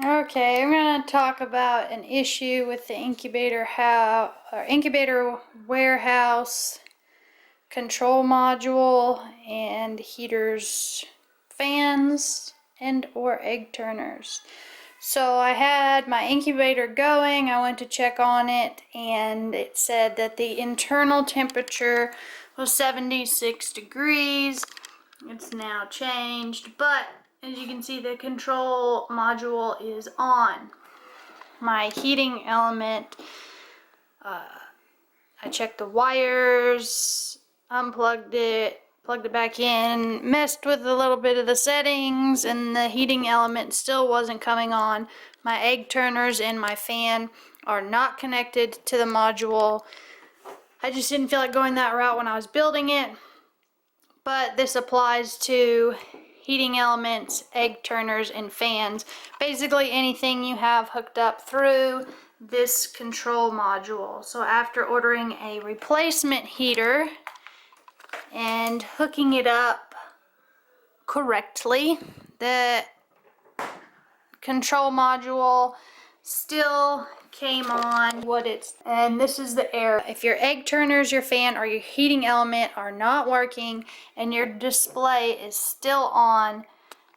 Okay, I'm going to talk about an issue with the incubator warehouse control module and heaters, fans, and or egg turners. So I had my incubator going, I went to check on it, and it said that the internal temperature was 76 degrees. It's now changed, but as you can see, the control module is on. My heating element, I checked the wires, unplugged it, plugged it back in, messed with a little bit of the settings, and the heating element still wasn't coming on. My egg turners and my fan are not connected to the module. I just didn't feel like going that route when I was building it, but this applies to heating elements, egg turners, and fans. Basically anything you have hooked up through this control module. So after ordering a replacement heater and hooking it up correctly, the control module still came on and this is the error. If your egg turners, your fan, or your heating element are not working and your display is still on,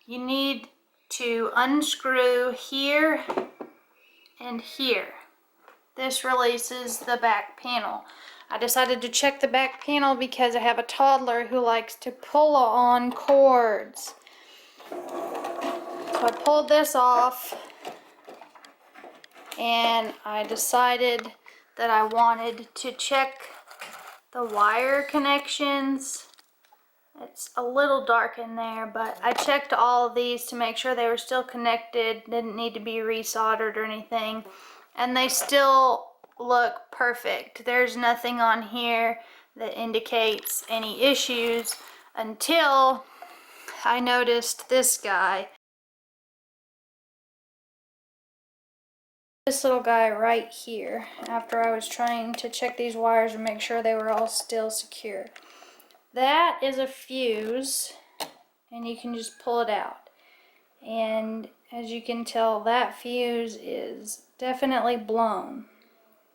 you need to unscrew here and here. This releases the back panel. I decided to check the back panel because I have a toddler who likes to pull on cords. So I pulled this off and I decided that I wanted to check the wire connections. It's a little dark in there, but I checked all of these to make sure they were still connected, didn't need to be resoldered or anything, and they still look perfect. There's nothing on here that indicates any issues until I noticed this guy. This little guy right here, after I was trying to check these wires and make sure they were all still secure. That is a fuse, and you can just pull it out. And as you can tell, that fuse is definitely blown.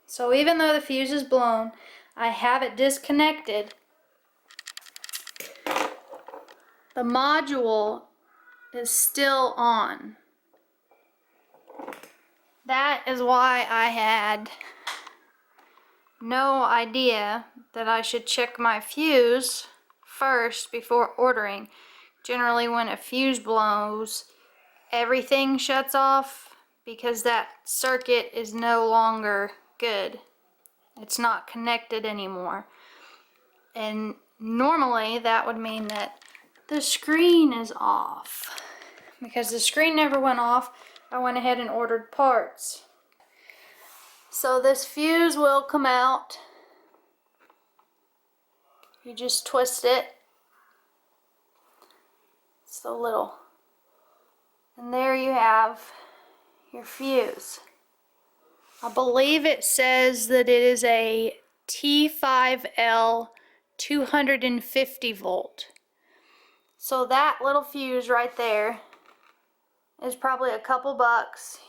So even though the fuse is blown, I have it disconnected. The module is still on. That is why I had no idea that I should check my fuse first before ordering. Generally, when a fuse blows, everything shuts off because that circuit is no longer good. It's not connected anymore. And normally that would mean that the screen is off. Because the screen never went off, I went ahead and ordered parts. So this fuse will come out. You just twist it. It's the little, and there you have your fuse. I believe it says that it is a T5L 250 volt. So that little fuse right there is probably a couple bucks.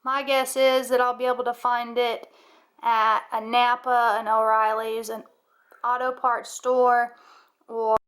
My guess is that I'll be able to find it at a Napa, an O'Reilly's, an auto parts store, or